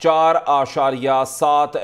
4.7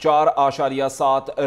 4.7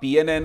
PNN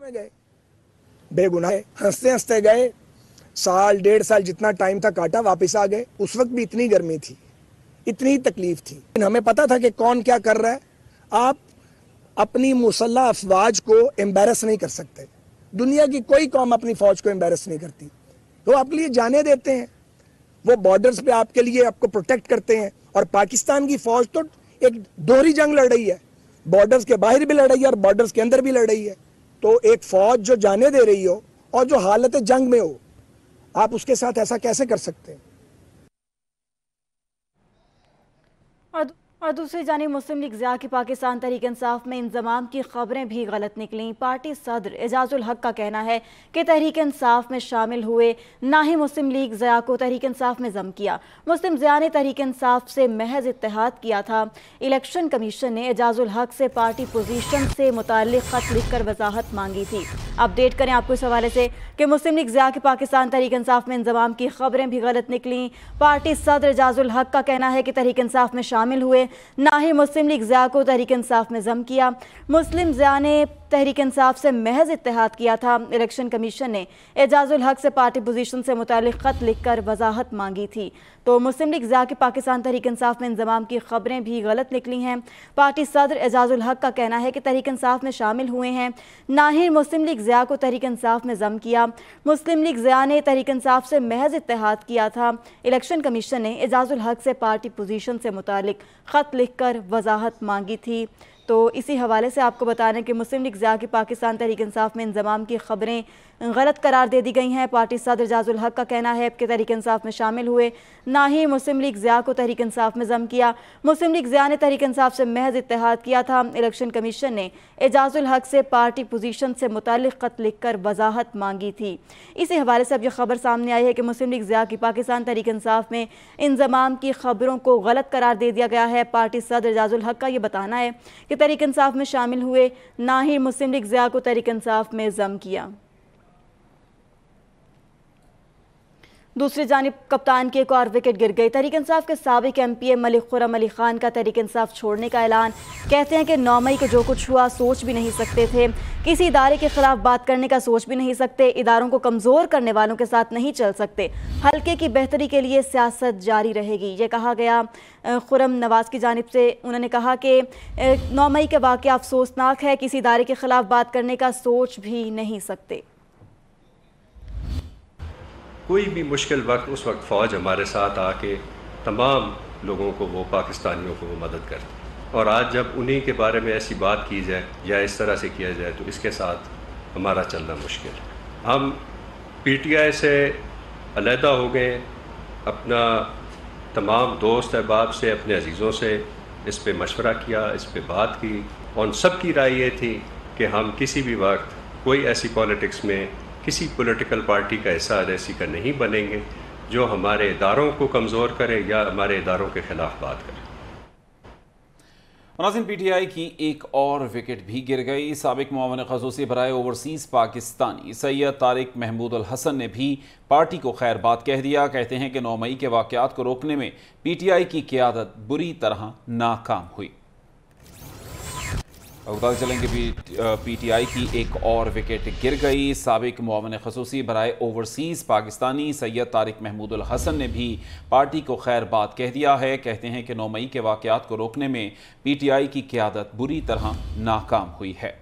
میں گئے بے گناہ ہنستے ہنستے گئے, سال ڈیڑھ سال جتنا ٹائم تھا کاٹا, واپس آ گئے. اس وقت بھی اتنی گرمی تھی, اتنی تکلیف تھی, ہمیں پتا تھا کہ کون کیا کر رہا ہے. آپ اپنی مسلح افواج کو امبیرس نہیں کر سکتے. دنیا کی کوئی قوم اپنی فوج کو امبیرس نہیں کرتی. وہ آپ کے لیے جانے دیتے ہیں, وہ بارڈرز پہ آپ کے لیے آپ کو پروٹیکٹ کرتے ہیں. اور پاکستان کی فوج تو ایک دوہری جنگ لڑ رہی ہے, بارڈرز کے باہر بھی لڑ رہی ہے اور بارڈرز کے اندر بھی لڑ رہی ہے. تو ایک فوج جو جانے دے رہی ہو اور جو حالت جنگ میں ہو, آپ اس کے ساتھ ایسا کیسے کر سکتے ہیں؟ اور دوسری جانب مسلم لیگ ضیاء کی پاکستان تحریک انصاف میں انضمام کی خبریں بھی غلط نکلیں. پارٹی صدر اعجاز الحق کا کہنا ہے کہ تحریک انصاف میں شامل ہوئے, نہ ہی مسلم لیگ ضیاء کو تحریک انصاف میں ضم کیا. مسلم ضیاء نے تحریک انصاف سے محض اتحاد کیا تھا. الیکشن کمیشن نے اعجاز الحق سے پارٹی پوزیشن سے متعلق خط لکھ کر وضاحت مانگی تھی. اپڈیٹ کریں آپ کو اس حوالے سے کہ مسلم لیگ ضیاء کی پاکستان تحریک انصاف میں انضمام کی خبریں بھی غلط نکلیں. پارٹی صدر اعجاز الحق کا کہنا ہے کہ تحریک انصاف میں شامل ہوئے, نہ ہی مسلم لیگ ضیاء کو تحریک انصاف میں ضم کیا. مسلم ضیاء نے تحریک انصاف سے محض اتحاد کیا تھا. الیکشن کمیشن نے اعجاز الحق سے پارٹی پوزیشن سے متعلق خط لکھ کر وضاحت مانگی تھی. تو مسلم لیگ ضیاء کی پاکستان تحریک انصاف میں انضمام کی خبریں بھی غلط نکلی ہیں. پارٹی صدر اعجاز الحق کا کہنا ہے کہ تحریک انصاف میں شامل ہوئے ہیں, نہ ہی مسلم لیگ ضیاء کو تحریک انصاف میں ضم کیا. مسلم لیگ ضیاء نے تحریک انصاف سے محض اتحاد کیا تھا. الیکشن کمیشن نے اعجاز الحق سے پارٹی پوزیشن سے متعلق خط لکھ کر وضاحت مانگی تھی. تو اسی حوالے سے آپ کو بتا دیں کہ مسلم لیگ ضیاء کی پاکستان تحریک انصاف میں انضمام کی خبریں غلط قرار دے دی گئی ہیں. پارٹی صدر اعجاز الحق کا کہنا ہے کہ تحریک انصاف میں شامل ہوئے, نہ ہی مسلم لیگ ضیاء کو تحریک انصاف میں ضم کیا. مسلم لیگ ضیاء نے تحریک انصاف سے محض اتحاد کیا تھا. الیکشن کمیشن نے اعجاز الحق سے پارٹی پوزیشن سے متعلق خط لکھ کر وضاحت مانگی تھی. اسی حوالے سے اب یہ خبر سامنے آئی ہے کہ مسلم لیگ ضیاء کی پاکستان تحریک انصاف میں انضمام کی خبروں کو غلط قرار دے دیا گیا ہے. پارٹی صدر اعجاز الحق کا یہ بتانا ہے کہ تحریک انصاف میں شامل ہوئے, نہ ہی مسلم لیگ ضیاء کو تحریک انصاف میں ضم کیا. دوسری جانب کپتان کی ایک اور وکٹ گر گئی. تحریک انصاف کے سابق ایم پی اے ملک خرم علی خان کا تحریک انصاف چھوڑنے کا اعلان. کہتے ہیں کہ 9 مئی کو جو کچھ ہوا سوچ بھی نہیں سکتے تھے. کسی ادارے کے خلاف بات کرنے کا سوچ بھی نہیں سکتے. اداروں کو کمزور کرنے والوں کے ساتھ نہیں چل سکتے. حلقے کی بہتری کے لیے سیاست جاری رہے گی, یہ کہا گیا خرم نواز کی جانب سے. انہوں نے کہا کہ 9 مئی کے واقعہ افسوسناک ہے. کسی ادارے کے خلاف بات کرنے کا سوچ بھی نہیں سکتے. کوئی بھی مشکل وقت اس وقت فوج ہمارے ساتھ آ کے تمام لوگوں کو, وہ پاکستانیوں کو وہ مدد کرتی. اور آج جب انہی کے بارے میں ایسی بات کی جائے یا اس طرح سے کیا جائے تو اس کے ساتھ ہمارا چلنا مشکل ہے. ہم پی ٹی آئی سے علیحدہ ہو گئے. اپنا تمام دوست احباب سے, اپنے عزیزوں سے اس پہ مشورہ کیا, اس پہ بات کی, اور ان سب کی رائے یہ تھی کہ ہم کسی بھی وقت کوئی ایسی پالیٹکس میں کسی پولیٹیکل پارٹی کا حصہ ایسی کا نہیں بنیں گے جو ہمارے اداروں کو کمزور کرے یا ہمارے اداروں کے خلاف بات کرے. ناظرین, پی ٹی آئی کی ایک اور وکٹ بھی گر گئی. سابق معاون خصوصی برائے اوورسیز پاکستانی سید طارق محمود الحسن نے بھی پارٹی کو خیر بات کہہ دیا. کہتے ہیں کہ 9 مئی کے واقعات کو روکنے میں پی ٹی آئی کی قیادت بری طرح ناکام ہوئی. بتاتے چلیں کہ پی ٹی آئی کی ایک اور وکٹ گر گئی. سابق معاون خصوصی برائے اوورسیز پاکستانی سید طارق محمود الحسن نے بھی پارٹی کو خیر بات کہہ دیا ہے. کہتے ہیں کہ 9 مئی کے واقعات کو روکنے میں پی ٹی آئی کی قیادت بری طرح ناکام ہوئی ہے.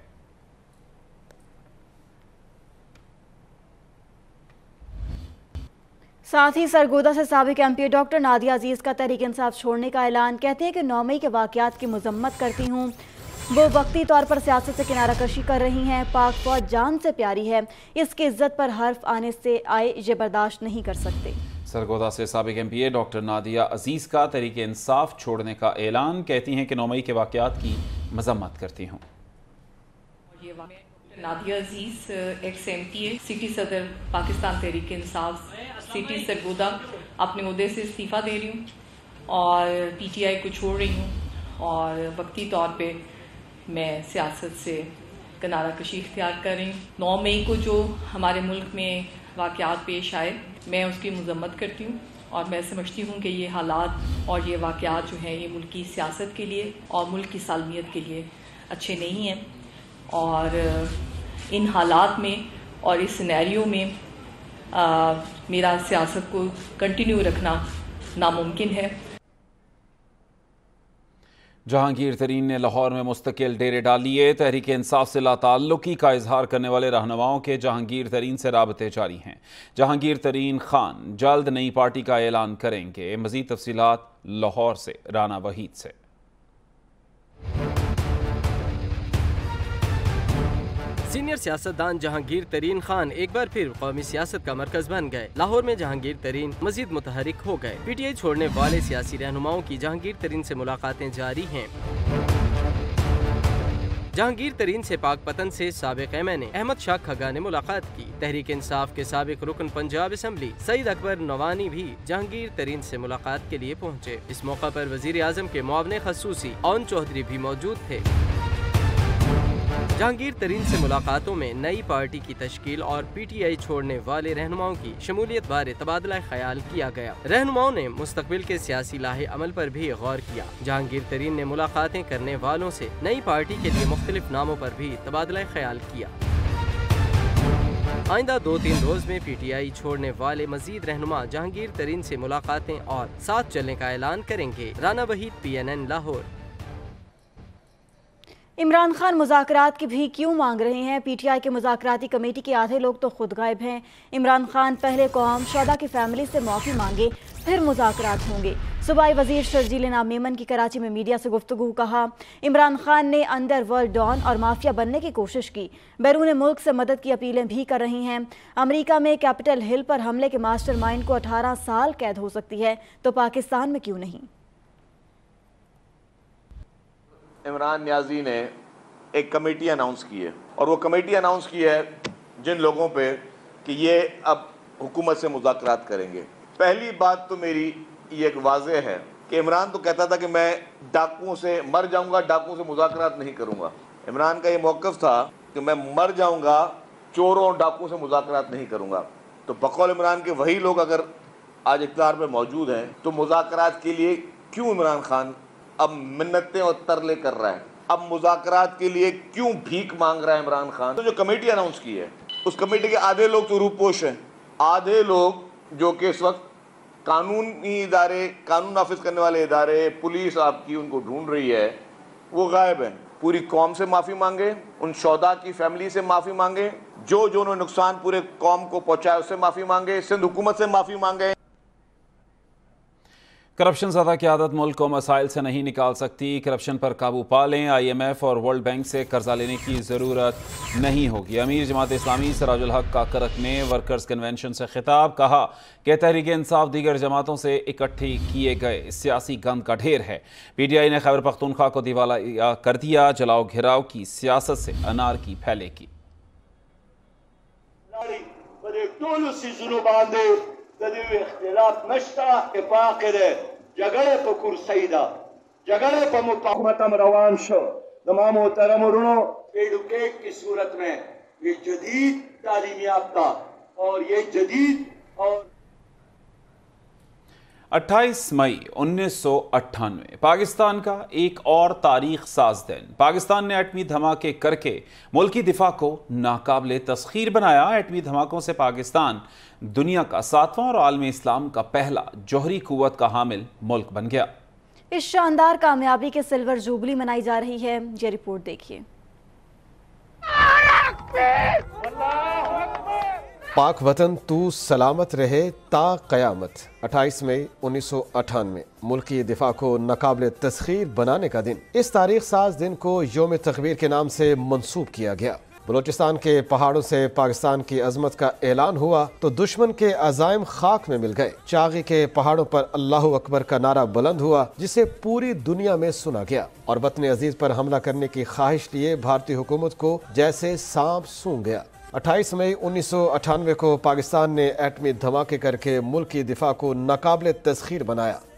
ساتھ ہی سرگودا سے سابق ایم پی ڈاکٹر نادیہ عزیز کا تحریک انصاف چھوڑنے کا اعلان. کہتے ہیں کہ 9 مئی کے واقعات کی مذمت کرتی ہوں. وہ وقتی طور پر سیاست سے کنارہ کشی کر رہی ہیں. پاک فوج جان سے پیاری ہے. اس کی عزت پر حرف آنے سے آئے یہ برداشت نہیں کر سکتے. سرگودا سے سابق ایم پی اے ڈاکٹر نادیہ عزیز کا تحریک انصاف چھوڑنے کا اعلان. کہتی ہیں کہ 9 مئی کے واقعات کی مذمت کرتی ہوں. Nadia Aziz ex M P A city صدر پاکستان تحریک انصاف سٹی سرگودا اپنے عہدے سے استعفیٰ دے رہی ہوں اور پی ٹی آئی کو چھوڑ رہی ہوں. اور وقتی طور پہ میں سیاست سے کنارہ کشی اختیار کر رہی ہوں. 9 مئی کو جو ہمارے ملک میں واقعات پیش آئے میں اس کی مذمت کرتی ہوں اور میں سمجھتی ہوں کہ یہ حالات اور یہ واقعات جو ہیں یہ ملک کی سیاست کے لیے اور ملک کی سالمیت کے لیے اچھے نہیں ہیں. اور ان حالات میں اور اس سینیریو میں میرا سیاست کو کنٹینیو رکھنا ناممکن ہے۔ جہانگیر ترین نے لاہور میں مستقل ڈیرے ڈال لیے۔ تحریک انصاف سے لا تعلقی کا اظہار کرنے والے رہنماؤں کے جہانگیر ترین سے رابطے جاری ہیں۔ جہانگیر ترین خان جلد نئی پارٹی کا اعلان کریں گے۔ مزید تفصیلات لاہور سے رانا وحید سے۔ سینئر سیاستدان جہانگیر ترین خان ایک بار پھر قومی سیاست کا مرکز بن گئے۔ لاہور میں جہانگیر ترین مزید متحرک ہو گئے۔ پی ٹی آئی چھوڑنے والے سیاسی رہنماؤں کی جہانگیر ترین سے ملاقاتیں جاری ہیں۔ جہانگیر ترین سے پاک پتن سے سابق ایم این اے احمد شاہ کھگا نے ملاقات کی۔ تحریک انصاف کے سابق رکن پنجاب اسمبلی سعید اکبر نوانی بھی جہانگیر ترین سے ملاقات کے لیے پہنچے۔ اس موقع پر وزیر اعظم کے معاون خصوصی اون چودھری بھی موجود تھے۔ جہانگیر ترین سے ملاقاتوں میں نئی پارٹی کی تشکیل اور پی ٹی آئی چھوڑنے والے رہنماؤں کی شمولیت بارے تبادلہ خیال کیا گیا۔ رہنماؤں نے مستقبل کے سیاسی لاہے عمل پر بھی غور کیا۔ جہانگیر ترین نے ملاقاتیں کرنے والوں سے نئی پارٹی کے لیے مختلف ناموں پر بھی تبادلہ خیال کیا۔ آئندہ 2-3 روز میں پی ٹی آئی چھوڑنے والے مزید رہنما جہانگیر ترین سے ملاقاتیں اور ساتھ چلنے کا اعلان کریں گے۔ رانا وحید PNN لاہور۔ عمران خان مذاکرات کی بھی کیوں مانگ رہے ہیں؟ پی ٹی آئی کے مذاکراتی کمیٹی کے آدھے لوگ تو خود غائب ہیں۔ عمران خان پہلے قوم شہداء کی فیملی سے معافی مانگے پھر مذاکرات ہوں گے۔ صوبائی وزیر شرجیل انعام میمن کی کراچی میں میڈیا سے گفتگو۔ کہا عمران خان نے انڈر ورلڈ ڈان اور مافیا بننے کی کوشش کی، بیرون ملک سے مدد کی اپیلیں بھی کر رہی ہیں۔ امریکہ میں کیپٹل ہل پر حملے کے ماسٹر مائنڈ کو 18 سال قید ہو سکتی ہے تو پاکستان میں کیوں نہیں؟ عمران نیازی نے ایک کمیٹی اناؤنس کی ہے اور وہ کمیٹی اناؤنس کی ہے جن لوگوں پہ کہ یہ اب حکومت سے مذاکرات کریں گے۔ پہلی بات تو میری یہ ایک واضح ہے کہ عمران تو کہتا تھا کہ میں ڈاکوؤں سے مر جاؤں گا، ڈاکوؤں سے مذاکرات نہیں کروں گا۔ عمران کا یہ موقف تھا کہ میں مر جاؤں گا، چوروں اور ڈاکوؤں سے مذاکرات نہیں کروں گا۔ تو بقول عمران کے وہی لوگ اگر آج اقتدار پہ موجود ہیں تو مذاکرات کے لیے کیوں عمران خان اب منتیں اور ترلے کر رہا ہے؟ اب مذاکرات کے لیے کیوں بھیک مانگ رہا ہے عمران خان؟ تو جو کمیٹی اناؤنس کی ہے اس کمیٹی کے آدھے لوگ تو روپوش ہیں، آدھے لوگ جو کہ اس وقت قانونی ادارے، قانون نافذ کرنے والے ادارے، پولیس آپ کی ان کو ڈھونڈ رہی ہے، وہ غائب ہیں۔ پوری قوم سے معافی مانگے، ان شہداء کی فیملی سے معافی مانگے، جو انہوں نے نقصان پورے قوم کو پہنچایا اس سے معافی مانگے، سندھ حکومت سے معافی مانگے۔ کرپشن زدہ قیادت ملک کو مسائل سے نہیں نکال سکتی، کرپشن پر قابو پا لیں، IMF اور ورلڈ بینک سے قرضہ لینے کی ضرورت نہیں ہوگی۔ امیر جماعت اسلامی سراج الحق کا کرک میں ورکرز کنونشن سے خطاب۔ کہا کہ تحریک انصاف دیگر جماعتوں سے اکٹھے کیے گئے سیاسی گند کا ڈھیر ہے۔ PTI نے خیبر پختونخوا کو دیوالیہ کر دیا، جلاؤ گھراؤ کی سیاست سے انارکی پھیلے گی۔ اختلاف نشتا اتفاق ده جگڑے پا کرسی دا جگڑے پا مقاومتم روان شو تمام محترم ورونو ایڈوکیٹ کی صورت میں یہ جدید تعلیم یافتہ اور یہ جدید اور 28 مئی 1998 پاکستان کا ایک اور تاریخ ساز دن۔ پاکستان نے ایٹمی دھماکے کر کے ملکی دفاع کو ناقابل تسخیر بنایا۔ ایٹمی دھماکوں سے پاکستان دنیا کا 7واں اور عالم اسلام کا پہلا جوہری قوت کا حامل ملک بن گیا۔ اس شاندار کامیابی کے سلور جوبلی منائی جا رہی ہے، یہ رپورٹ دیکھیے۔ پاک وطن تو سلامت رہے تا قیامت۔ 28 مئی 1998 ملکی دفاع کو ناقابل تسخیر بنانے کا دن۔ اس تاریخ ساز دن کو یوم تکبیر کے نام سے منسوب کیا گیا۔ بلوچستان کے پہاڑوں سے پاکستان کی عظمت کا اعلان ہوا تو دشمن کے عزائم خاک میں مل گئے۔ چاغی کے پہاڑوں پر اللہ اکبر کا نعرہ بلند ہوا جسے پوری دنیا میں سنا گیا، اور وطن عزیز پر حملہ کرنے کی خواہش لیے بھارتی حکومت کو جیسے سانپ سونگھ گیا۔ 28 مئی 1998 کو پاکستان نے ایٹمی دھماکے کر کے ملک کی دفاع کو ناقابل تسخیر بنایا۔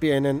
PNN